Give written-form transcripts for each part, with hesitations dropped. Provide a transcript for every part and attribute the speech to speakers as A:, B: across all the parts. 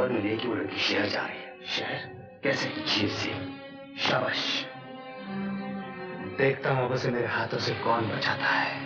A: खबर मिली है कि वो लड़की शहर जा रही है।
B: शहर? कैसे?
A: जीप से।
B: शाबाश। देखता हूं अब उसे मेरे हाथों से कौन बचाता है।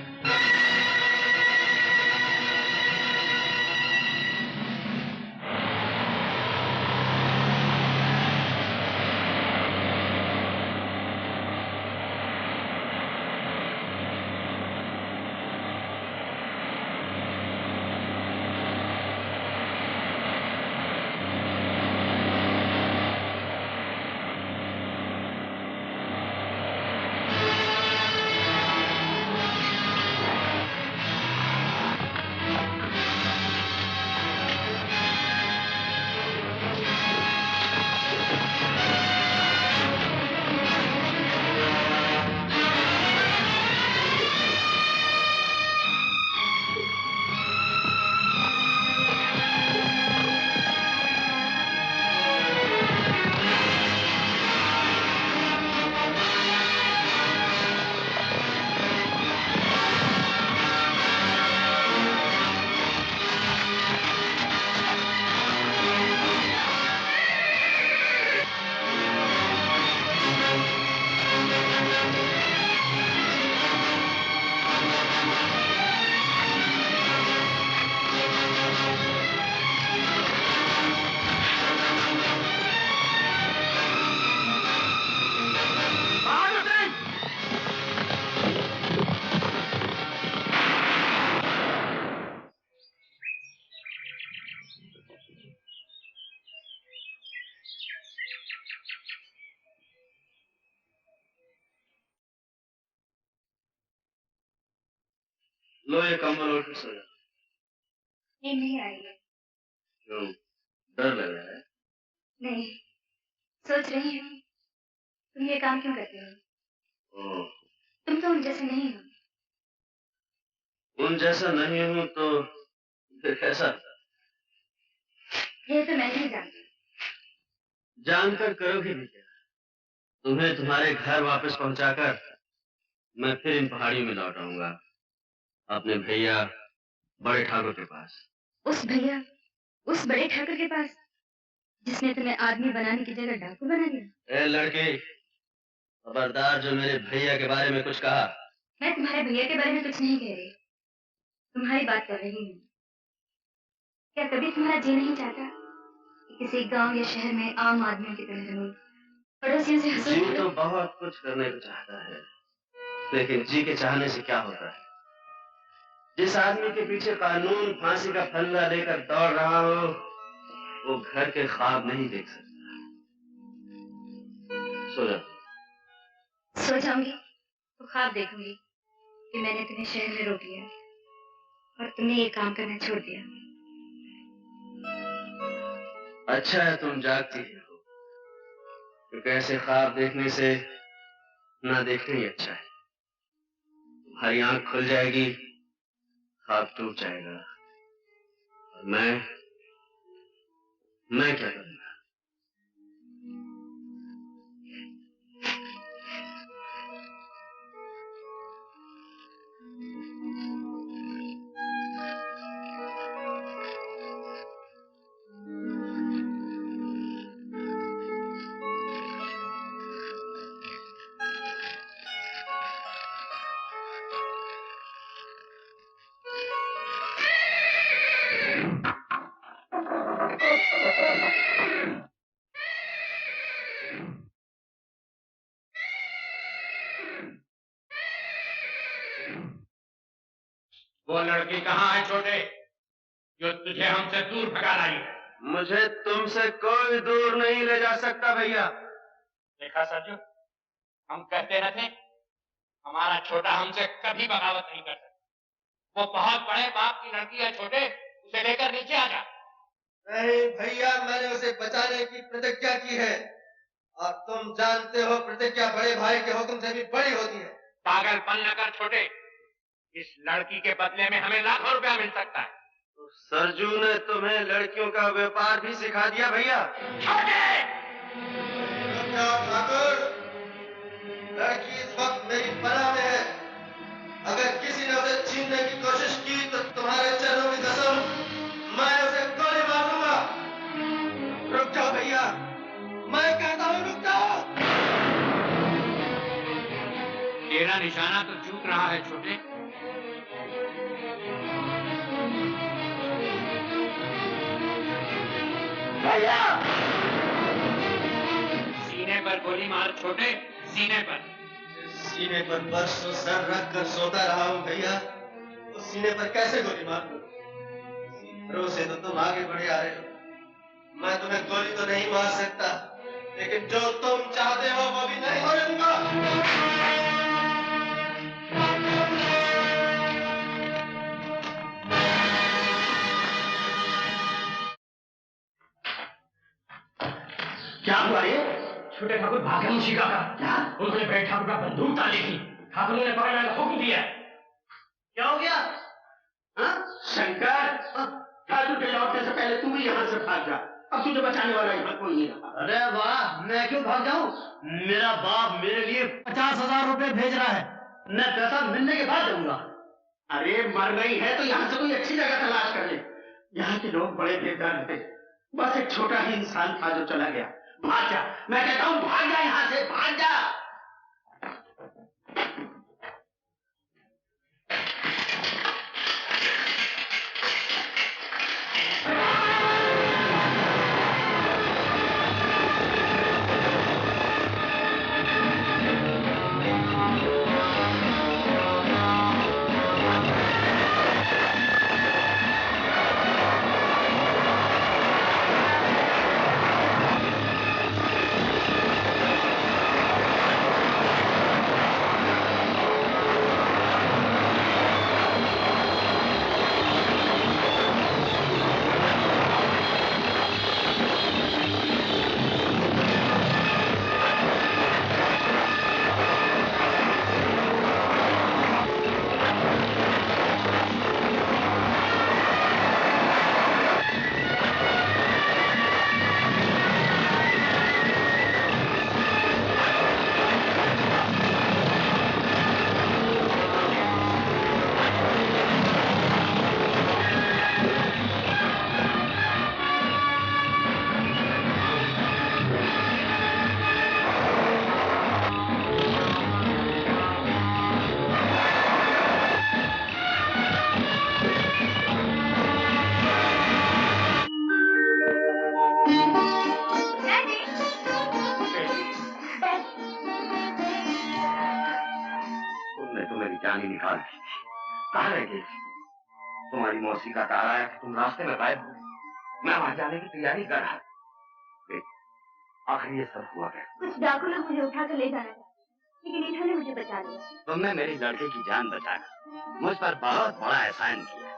A: लो ये कंबल ओढ़ के सो जा।
C: नहीं आई है।
A: क्यों, डर लग रहा है?
C: नहीं, सोच रही हूँ तुम ये काम क्यों करते हो। तुम तो उन जैसे नहीं हो।
A: उन जैसा नहीं हूँ तो फिर कैसा?
C: ये तो मैं नहीं जानती।
A: जानकर करोगे भी क्या? तुम्हें तुम्हारे घर वापस पहुंचाकर मैं फिर इन पहाड़ियों में लौट आऊंगा, अपने भैया बड़े ठाकुर के पास।
C: उस बड़े ठाकुर के पास जिसने तुम्हें आदमी बनाने की जगह डाकू बना दिया।
A: ए लड़की, खबरदार जो मेरे भैया के बारे में कुछ कहा।
C: मैं तुम्हारे भैया के बारे में कुछ नहीं कह रही, तुम्हारी बात कर रही हूँ। क्या कभी तुम्हारा जी नहीं चाहता कि किसी गांव या शहर में आम आदमियों की तरह रहो, पड़ोसियों से हंसो?
A: जी तो बहुत कुछ करने को चाहता है, लेकिन जी के चाहने से क्या होता है? जिस आदमी के पीछे कानून फांसी का फंदा लेकर दौड़ रहा हो, वो घर के ख्वाब नहीं देख सकता। सो जा।
C: सो जाऊंगी तो ख्वाब देखूंगी कि मैंने तुम्हें शहर में रोक लिया और तुमने ये काम करना छोड़ दिया।
A: अच्छा है तुम जागती हो, क्योंकि ऐसे ख्वाब देखने से ना देखना ही अच्छा है। तुम्हारी आंख खुल जाएगी, ख्वाब टूट जाएगा, और मैं क्या करूंगा?
D: वो लड़की कहाँ है छोटे, जो तुझे हमसे दूर भगा रही है?
A: मुझे तुमसे कोई दूर नहीं ले जा सकता भैया।
D: देखा सरजू, हम कहते न थे हमारा छोटा हमसे कभी बगावत नहीं कर सकता। वो बहुत बड़े बाप की लड़की है छोटे, उसे लेकर नीचे आ जा।
E: नहीं भैया, मैंने उसे बचाने की प्रतिज्ञा की है, और तुम जानते हो प्रतिज्ञा बड़े भाई के हुक्म से भी बड़ी होती है।
D: पागलपन न कर छोटे, इस लड़की के बदले में हमें लाखों रुपया मिल सकता है।
A: तो सरजू ने तुम्हें लड़कियों का व्यापार भी सिखा दिया भैया?
E: ठाकुर, लड़की इस वक्त मेरी पनाह में है। अगर किसी ने उसे छीनने की कोशिश की तो तुम्हारे चरणों की कसम, मैं उसे गोली मार दूंगा।
D: तेरा निशाना तो चूक रहा है छोटे।
A: भैया
D: सीने पर गोली मार छोटे, सीने पर।
E: सीने पर बरसों सर रख कर सोता रहा हूँ भैया, उस सीने पर कैसे गोली मार दूं? से तो तुम आगे बढ़े आ रहे हो। मैं तुम्हें गोली तो नहीं मार सकता, लेकिन जो तुम चाहते हो वो भी नहीं होने दूंगा।
B: क्या हुआ ये? छोटे ठाकुर भागे मुशिका का। क्या? उन्होंने बड़े ठाकुर का बंदूक डाली थी। ठाकुरों ने पकड़ने का हुक्म दिया।
A: क्या हो गया? हाँ?
B: शंकर, ठाकुर के लौटने से पहले तू भी यहाँ से भाग जा। अब तुझे बचाने वाला यहाँ कोई नहीं रहा।
A: अरे वाह, मैं क्यों भाग जाऊं? मेरा बाप मेरे लिए 50,000 रुपए भेज रहा है। मैं पैसा मिलने के बाद दूंगा।
B: अरे मर गई है तो यहाँ से कोई अच्छी जगह तलाश कर ले। यहाँ के लोग बड़े बेदर्द थे। बस एक छोटा ही इंसान था जो चला गया। भाग जा, मैं कहता हूँ भाग जा यहाँ से, भाग जा।
A: जान ही निकाल दी। कहाँ रह गई? तुम्हारी मौसी का तारा है कि तुम रास्ते में गायब हो गए। मैं वहां जाने की तैयारी कर रहा था। आखिर ये सब हुआ कैसे?
C: कुछ डाकू लोग मुझे उठाकर ले जाना चाहते, लेकिन इन्होंने मुझे बचा लिया।
A: तुमने मेरी लड़के की जान बचाकर मुझ पर बहुत बड़ा एहसान किया।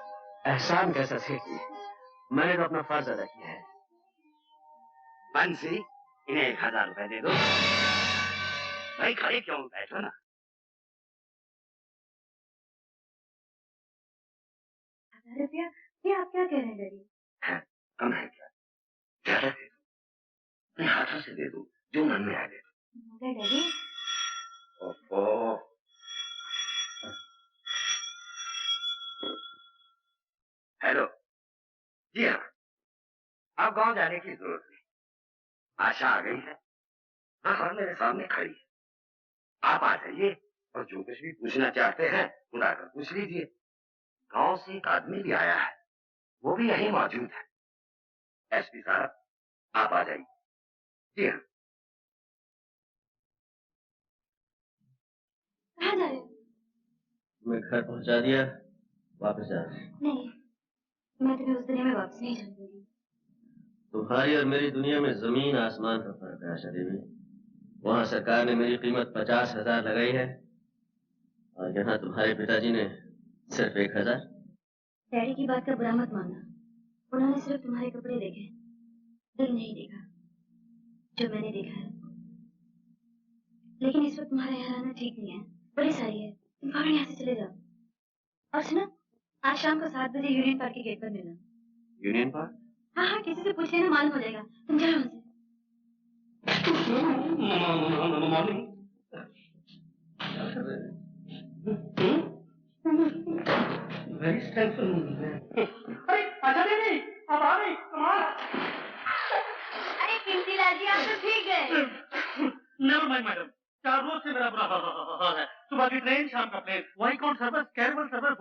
B: एहसान कैसा सेठ जी? मैंने तो अपना फर्ज अदा किया है।
A: बंसी, इन्हें 1000 रुपए दे दो। भाई खड़े क्यों बैठो ना।
C: 1000 रुपया? ये आप क्या कह रहे हैं डैडी?
A: कम है क्या? ज्यादा दे दो, अपने हाथों से दे दो, जो मन में आ दे दो।
C: मगर डैडी,
A: ओहो, हेलो, जी हाँ, आप गांव जाने की जरूरत नहीं। आशा आ गई है, हाँ मेरे सामने खड़ी है। आप आ जाइए और जो कुछ भी पूछना चाहते हैं खुदा कर पूछ लीजिए। गांव से एक आदमी भी आया है, वो भी यहीं मौजूद है। एसपी साहब, आप आ जाइए। जी हाँ।
C: कहाँ जा रहे हो?
E: मैं घर पहुंचा दिया, वापस जा।
C: नहीं, मैं तुम्हें उस दुनिया में वापस नहीं जाने दूंगी।
E: तुम्हारी और मेरी दुनिया में जमीन आसमान का फर्क है आशा देवी। वहाँ सरकार ने मेरी कीमत 50,000 लगाई है और यहाँ तुम्हारे पिताजी ने सिर्फ 1,000।
C: डैडी की बात का बुरा मत मानना। उन्होंने सिर्फ तुम्हारे कपड़े देखे, दिल नहीं देखा, जो मैंने देखा है। लेकिन इस वक्त तुम्हारा यहाँ रहना ठीक नहीं है, बड़ी सारी है। तुम फौरन यहाँ से चले जाओ। और सुनो, आज शाम को 7 बजे यूनियन पार्क के गेट पर मिलना।
E: Union park?
C: हाँ हाँ, किसी से पूछ लेना, मालूम हो जाएगा। तुम जाओ यहाँ से।
B: अरे अच्छा नहीं, अब आ गई, कमाल।
C: अरे कीमती लाल जी, आप तो ठीक गए।
B: नेवर माइंड मैडम, 4 रोज से मेरा बुरा हाल है। सुबह की ट्रेन, शाम का प्लेन, वही कौन server, caravel server,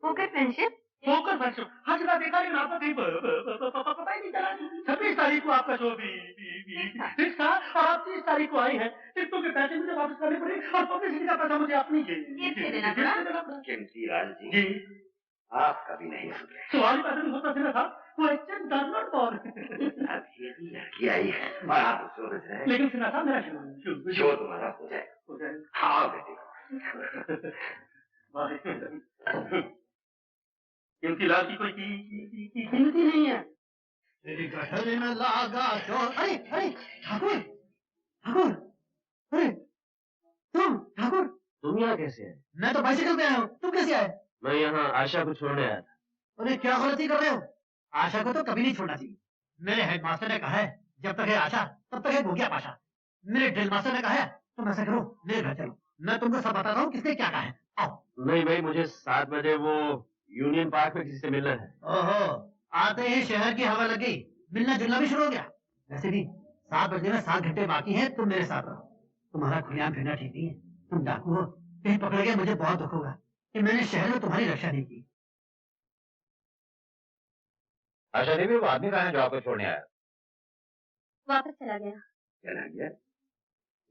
C: poker friendship.
B: Poker friendship. हाँ जी, मैं देखा, लेकिन आपका कहीं पता ही नहीं चला। 26 तारीख को आपका शो फिक्स था और आप 30 तारीख को आई हैं। टिकटों के पैसे मुझे वापस करने पड़े और पब्लिसिटी का पैसा मुझे अपनी
C: जेब से देना पड़ा।
E: कीमती लाल जी,
B: जी,
E: आप कभी नहीं सुधरे।
B: सवाल ही पैसे नहीं होता सिर्फ था। Question does not for.
E: अब ये भी लड़की आई है और आप सोच रहे हैं
B: लेकिन सिन्हा साहब, मेरा
E: शो तुम्हारा हो जाए। हाँ बेटी,
B: कीमती लाल की कोई कीमती नहीं है। तेरी गठरी में लागा चोर। अरे अरे ठाकुर, ठाकुर, अरे ठाकुर,
E: तुम यहाँ कैसे हैं?
B: मैं तो बाइसिकल पे आया हूँ, तुम कैसे आए?
E: मैं यहाँ आशा को छोड़ने आया था।
B: अरे क्या गलती कर रहे हो? आशा को तो कभी नहीं छोड़ना चाहिए। मेरे हेडमास्टर ने कहा है, जब तक है आशा तब तक है भूखिया पाशा। मेरे ड्रिल मास्टर ने कहा है, तुम ऐसा करो, मेरे घर चलो, मैं तुमको सब बताता हूँ किसने क्या कहा है। आओ।
E: नहीं भाई, मुझे 7 बजे वो यूनियन पार्क में किसी से मिलना है।
B: ओहो, आते ही शहर की हवा लग गई, मिलना जुलना भी शुरू हो गया। वैसे भी 7 बजे में 7 घंटे बाकी हैं, तुम मेरे साथ रहो। तुम्हारा खुलेआम फिरना ठीक नहीं है, तुम डाकू हो, कहीं पकड़ गए मुझे बहुत दुख होगा कि मैंने शहर में तुम्हारी रक्षा नहीं की।
D: आशा देवी, वो आदमी कहाँ है जो आपको छोड़ने आया?
C: वापस चला गया।
E: चला गया?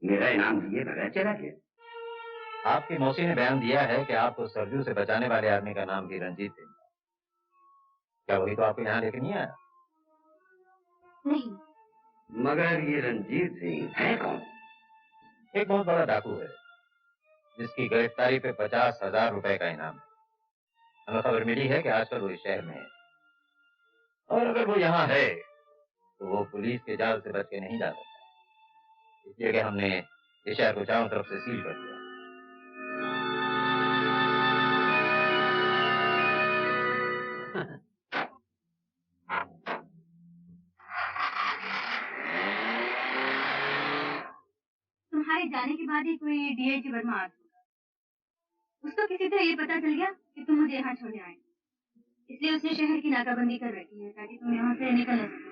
E: मेरा इनाम दिए बगैर चला गया?
D: आपकी मौसी ने बयान दिया है कि आपको सरजू से बचाने वाले आदमी का नाम भी रंजीत सिंह। क्या वही तो आपको यहाँ लेके नहीं आया?
C: नहीं।
E: मगर ये रंजीत सिंह है कौन?
D: एक बहुत बड़ा डाकू है जिसकी गिरफ्तारी पे 50,000 रुपए का इनाम है। हमें खबर मिली है कि आजकल वो इस शहर में है, और अगर वो यहाँ है तो वो पुलिस के जाल से बच के नहीं जा सकता। इसलिए कि हमने इस शहर को चारों तरफ से सील कर दिया।
C: तुम्हारे जाने के बाद ही कोई डीआईजी वर्मा आ गया। उसको किसी तरह ये पता चल गया कि तुम मुझे यहाँ छोड़ने आए, इसलिए उसने शहर की नाकाबंदी कर रखी है ताकि तुम यहाँ से निकल न सको।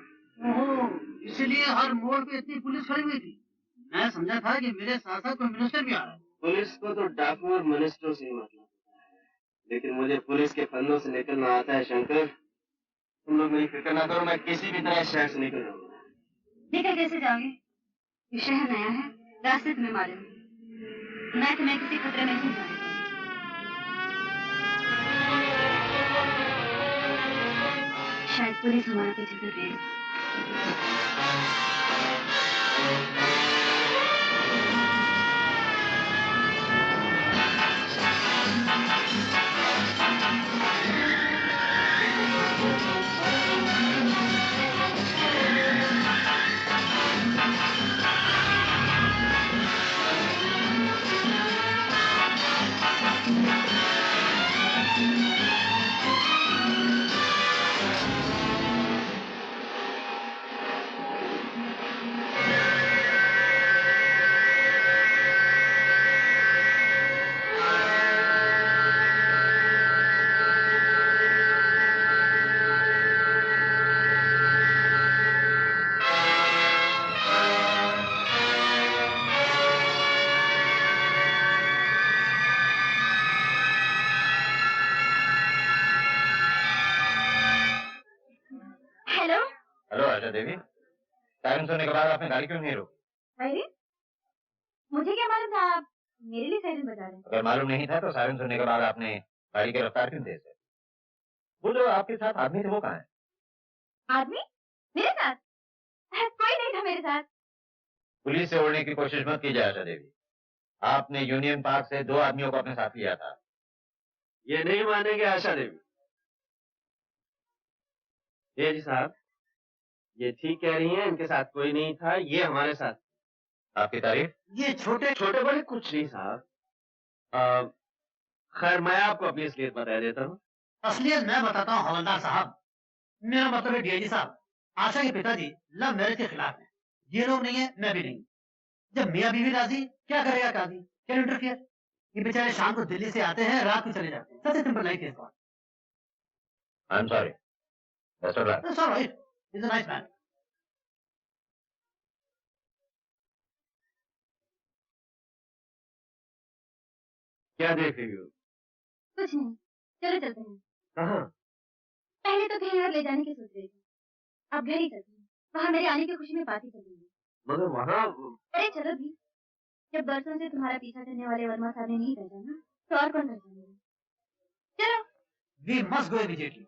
B: ओहो, इसीलिए हर मोड़ पे इतनी पुलिस खड़ी हुई थी। मैं समझा था कि मेरे साथ साथ कोई मिनिस्टर भी आ रहा है।
E: पुलिस को तो डाकू और मिनिस्टरों से ही मतलब होता है, लेकिन मुझे पुलिस के फंदों से निकलना आता है। शंकर, तुम लोग मेरी फिक्र ना करो, मैं किसी भी तरह शहर से निकल जाऊंगा।
C: निकल कैसे जाओगे? ये शहर नया है, रास्ते तुम्हें मालूम है। मैं तुम्हें किसी खतरे में नहीं जाने दूंगी। शायद पुलिस हमारा पीछे कर रही है।
D: हेलो आशा देवी, सायरन सुनने के बाद आपने गाड़ी क्यों नहीं रोकी?
C: अरे, मुझे क्या मालूम था आप मेरे लिए सायरन बजा रहे हैं।
D: अगर मालूम नहीं था तो सायरन सुनने के बाद आपने गाड़ी की रफ्तार क्यों तेज कर? वो जो आपके साथ आदमी थे वो कहाँ है?
C: आदमी? मेरे साथ? कोई नहीं था मेरे साथ।
D: पुलिस से उड़ने की कोशिश मत कीजिए आशा देवी। आपने यूनियन पार्क से 2 आदमियों को अपने साथ लिया था।
E: ये नहीं मानेंगे आशा देवी। ये जी साहब, ये ठीक कह रही हैं, इनके साथ कोई नहीं था, ये हमारे साथ।
D: आपकी तारीफ?
B: ये छोटे
E: छोटे बड़े कुछ नहीं साहब। खैर, मैं आपको अपनी असलियत बता देता हूँ।
B: असलियत मैं बताता हूँ हवलदार साहब। मेरा मतलब है डीआईजी साहब, आशा के पिताजी लव मैरिज के खिलाफ हैं। ये लोग नहीं है, मैं भी नहीं। जब मियाँ बीवी राजी, क्या करेगा काजी? Can interfere? ये बेचारे शाम को दिल्ली से आते हैं, रात को चले जाते हैं। Such simple life is
D: I am sorry. Best of luck.
B: That's all right. He's a nice man.
A: क्या देख रही हो?
C: कुछ नहीं, चलो चलते हैं।
A: कहाँ?
C: पहले तो कहीं और ले जाने की सोच रही थी, अब घर ही चलते हैं। वहाँ मेरे आने की खुशी में पार्टी चलेगी।
A: मगर वहाँ
C: अरे चलो भी, जब बरसों से तुम्हारा पीछा करने वाले वर्मा साहब ने नहीं पहचाना तो और कौन पहचानेगा? चलो।
B: We must go immediately.